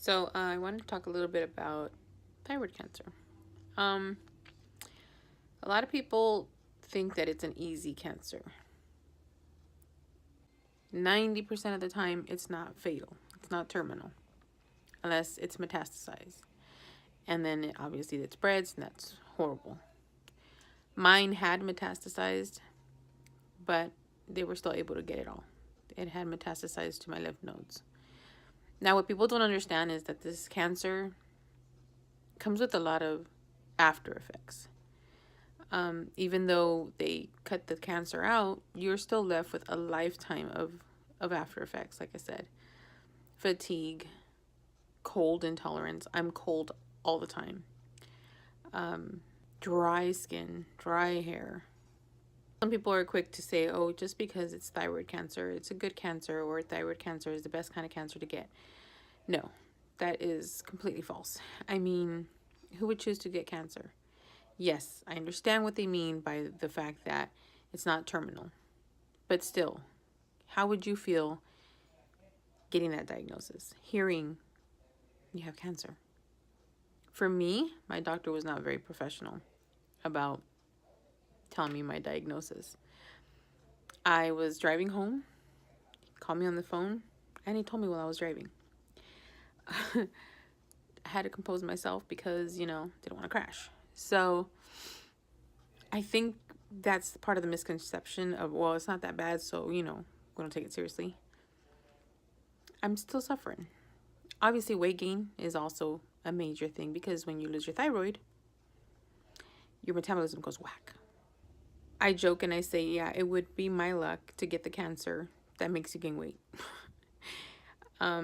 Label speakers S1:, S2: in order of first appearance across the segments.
S1: So I wanted to talk a little bit about thyroid cancer. Um, a lot of people think that it's an easy cancer. 90% of the time, it's not fatal. It's not terminal, unless it's metastasized. And then obviously it spreads, and that's horrible. Mine had metastasized, but they were still able to get it all. It had metastasized to my lymph nodes. Now, what people don't understand is that this cancer comes with a lot of after effects. Even though they cut the cancer out, you're still left with a lifetime of after effects. Like I said, fatigue, cold intolerance. I'm cold all the time. Dry skin, dry hair. Some people are quick to say, oh, just because it's thyroid cancer, it's a good cancer, or thyroid cancer is the best kind of cancer to get. No, that is completely false. I mean, who would choose to get cancer? Yes, I understand what they mean by the fact that it's not terminal. But still, how would you feel getting that diagnosis, hearing you have cancer? For me, my doctor was not very professional about telling me my diagnosis. I was driving home, he called me on the phone, and he told me while I was driving. I had to compose myself because, didn't want to crash. So I think that's part of the misconception of, well, it's not that bad, so, we don't take it seriously. I'm still suffering. Obviously, weight gain is also a major thing because when you lose your thyroid, your metabolism goes whack. I joke and I say, yeah, it would be my luck to get the cancer that makes you gain weight. I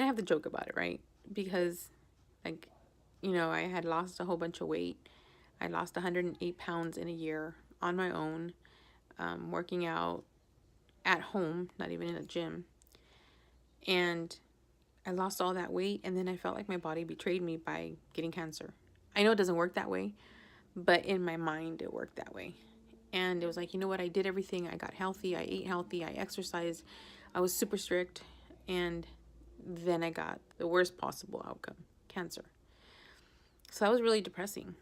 S1: have to joke about it, right? Because, I had lost a whole bunch of weight. I lost 108 pounds in a year on my own, working out at home, not even in a gym. And I lost all that weight, and then I felt like my body betrayed me by getting cancer. I know it doesn't work that way, but in my mind, it worked that way. And it was like, you know what? I did everything. I got healthy. I ate healthy. I exercised. I was super strict. And then I got the worst possible outcome, cancer. So that was really depressing.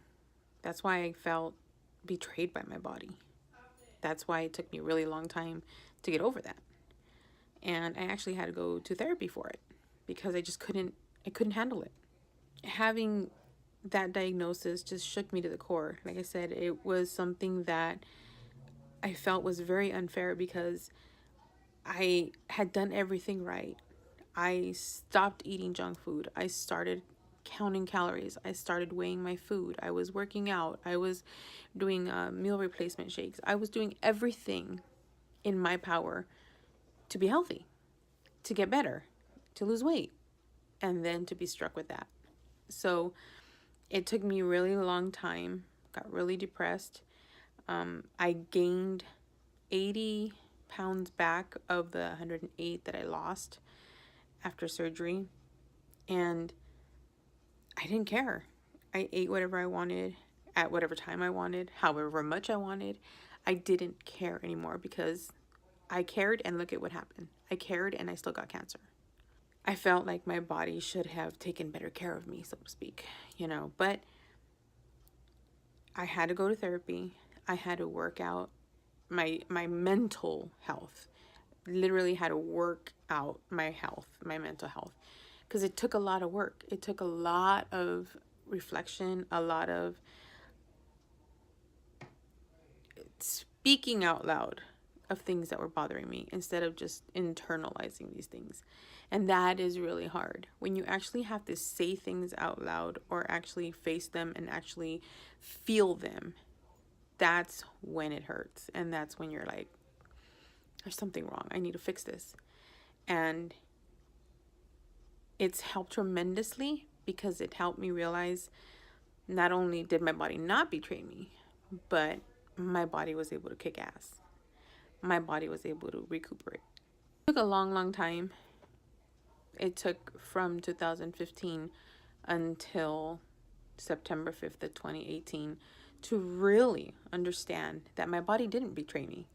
S1: That's why I felt betrayed by my body. That's why it took me a really long time to get over that. And I actually had to go to therapy for it because I couldn't handle it. Having that diagnosis just shook me to the core. Like I said, it was something that I felt was very unfair because I had done everything right. I stopped eating junk food. I started counting calories. I started weighing my food. I was working out. I was doing meal replacement shakes. I was doing everything in my power to be healthy, to get better, to lose weight, and then to be struck with that. So it took me a really long time, got really depressed. I gained 80 pounds back of the 108 that I lost after surgery, and I didn't care. I ate whatever I wanted at whatever time I wanted, however much I wanted. I didn't care anymore because I cared, and look at what happened. I cared and I still got cancer. I felt like my body should have taken better care of me, so to speak, but I had to go to therapy. I had to work out my mental health. Literally had to work out my health, my mental health, because it took a lot of work. It took a lot of reflection, a lot of speaking out loud of things that were bothering me instead of just internalizing these things. And that is really hard. When you actually have to say things out loud or actually face them and actually feel them, that's when it hurts. And that's when you're like, there's something wrong. I need to fix this. And it's helped tremendously because it helped me realize not only did my body not betray me, but my body was able to kick ass. My body was able to recuperate. It took a long, long time. It took from 2015 until September 5th of 2018 to really understand that my body didn't betray me.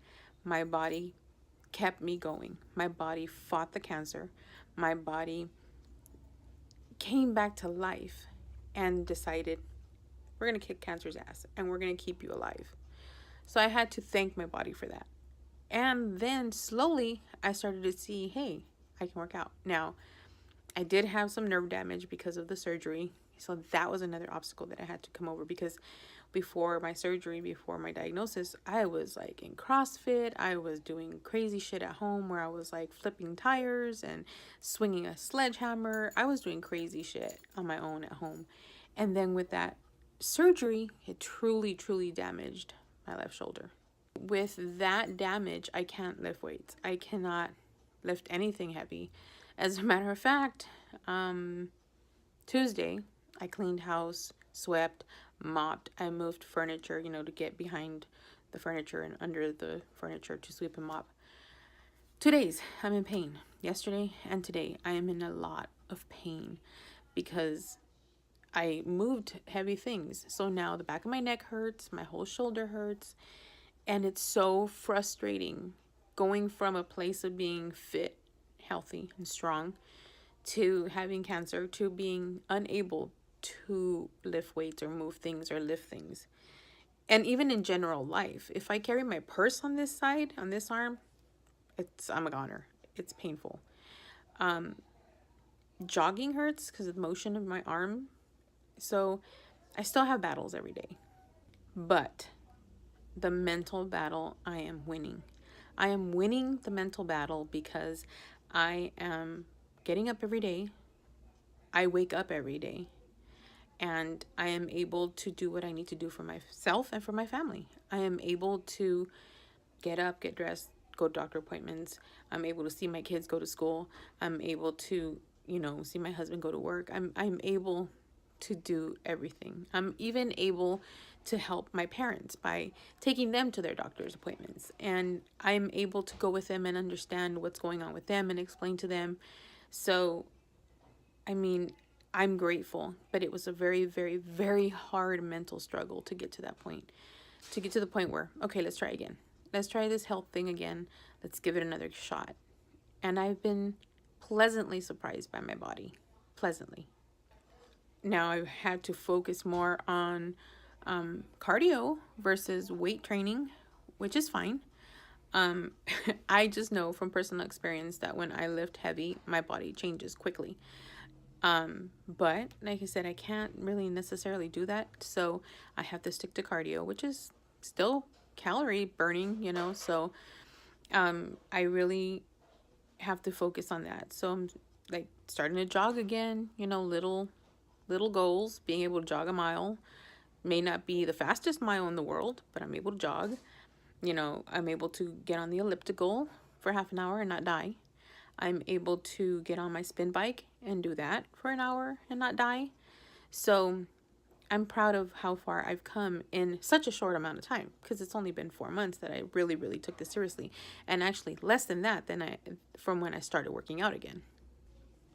S1: My body kept me going. My body fought the cancer. My body came back to life and decided, we're going to kick cancer's ass and we're going to keep you alive. So I had to thank my body for that. And then slowly I started to see, hey, I can work out. Now, I did have some nerve damage because of the surgery. So that was another obstacle that I had to come over, because before my surgery, before my diagnosis, I was like in CrossFit. I was doing crazy shit at home where I was like flipping tires and swinging a sledgehammer. I was doing crazy shit on my own at home. And then with that surgery, it truly, truly damaged my left shoulder. With that damage, I can't lift weights. I cannot lift anything heavy. As a matter of fact, Tuesday, I cleaned house, swept, mopped. I moved furniture, to get behind the furniture and under the furniture to sweep and mop. 2 days, I'm in pain. Yesterday and today, I am in a lot of pain because I moved heavy things. So now the back of my neck hurts, my whole shoulder hurts, and it's so frustrating going from a place of being fit, healthy, and strong to having cancer, to being unable to lift weights or move things or lift things. And even in general life, if I carry my purse on this side, on this arm, I'm a goner. It's painful. Jogging hurts because of the motion of my arm. So I still have battles every day. But the mental battle, I am winning. I am winning the mental battle because I am getting up every day. I wake up every day. And I am able to do what I need to do for myself and for my family. I am able to get up, get dressed, go to doctor appointments. I'm able to see my kids go to school. I'm able to, see my husband go to work. I'm able to do everything. I'm even able to help my parents by taking them to their doctor's appointments. And I'm able to go with them and understand what's going on with them and explain to them. So, I'm grateful, but it was a very, very, very hard mental struggle to get to that point. To get to the point where, okay, let's try again. Let's try this health thing again. Let's give it another shot. And I've been pleasantly surprised by my body. Pleasantly. Now I've had to focus more on cardio versus weight training, which is fine. I just know from personal experience that when I lift heavy, my body changes quickly. But like I said, I can't really necessarily do that. So I have to stick to cardio, which is still calorie burning, so, I really have to focus on that. So I'm like starting to jog again, little goals, being able to jog a mile. May not be the fastest mile in the world, but I'm able to jog. I'm able to get on the elliptical for half an hour and not die. I'm able to get on my spin bike and do that for an hour and not die. So I'm proud of how far I've come in such a short amount of time, because it's only been 4 months that I really, really took this seriously. And actually less than that from when I started working out again.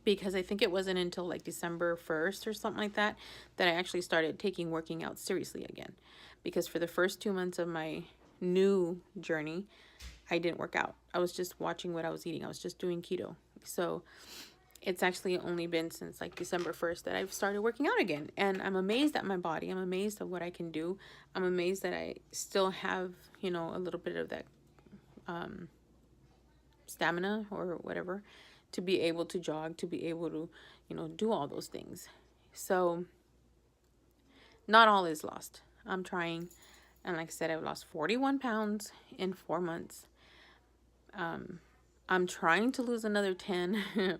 S1: Because I think it wasn't until like December 1st or something like that I actually started taking working out seriously again. Because for the first 2 months of my new journey, I didn't work out. I was just watching what I was eating. I was just doing keto. So it's actually only been since like December 1st that I've started working out again. And I'm amazed at my body. I'm amazed at what I can do. I'm amazed that I still have, a little bit of that stamina or whatever to be able to jog, to be able to, do all those things. So not all is lost. I'm trying. And like I said, I've lost 41 pounds in 4 months. I'm trying to lose another 10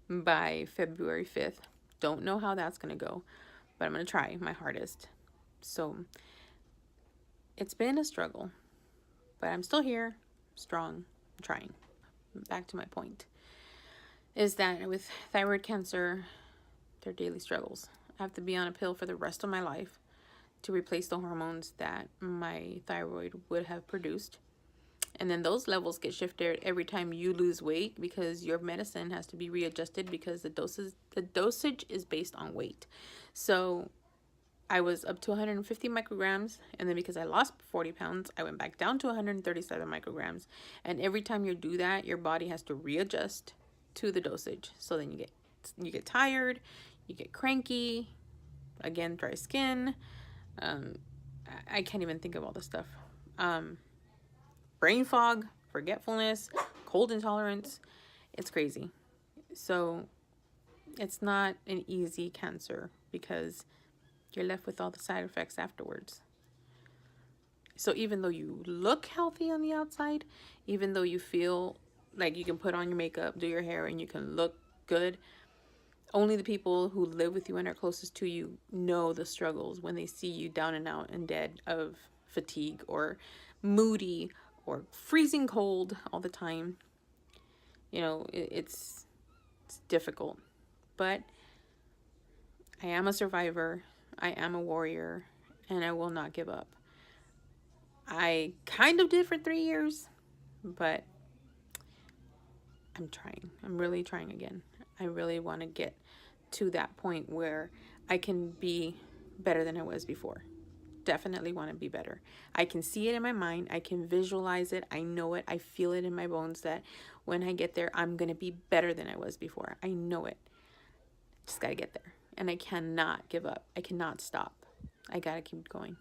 S1: by February 5th. Don't know how that's going to go, but I'm going to try my hardest. So it's been a struggle, but I'm still here, strong, trying. Back to my point is that with thyroid cancer, they're daily struggles. I have to be on a pill for the rest of my life to replace the hormones that my thyroid would have produced. And then those levels get shifted every time you lose weight, because your medicine has to be readjusted, because the dosage is based on weight. So I was up to 150 micrograms, and then because I lost 40 pounds, I went back down to 137 micrograms. And every time you do that, your body has to readjust to the dosage. So then you get tired, You get cranky, again, dry skin. Um, I can't even think of all the stuff. Brain fog, forgetfulness, cold intolerance. It's crazy. So it's not an easy cancer because you're left with all the side effects afterwards. So even though you look healthy on the outside, even though you feel like you can put on your makeup, do your hair, and you can look good, only the people who live with you and are closest to you know the struggles when they see you down and out and dead of fatigue or moody or freezing cold all the time. You know, it's difficult. But I am a survivor. I am a warrior, and I will not give up. I kind of did for 3 years, but I'm trying. I'm really trying again. I really want to get to that point where I can be better than I was before. Definitely want to be better. I can see it in my mind. I can visualize it. I know it. I feel it in my bones that when I get there, I'm going to be better than I was before. I know it. Just got to get there. And I cannot give up. I cannot stop. I got to keep going.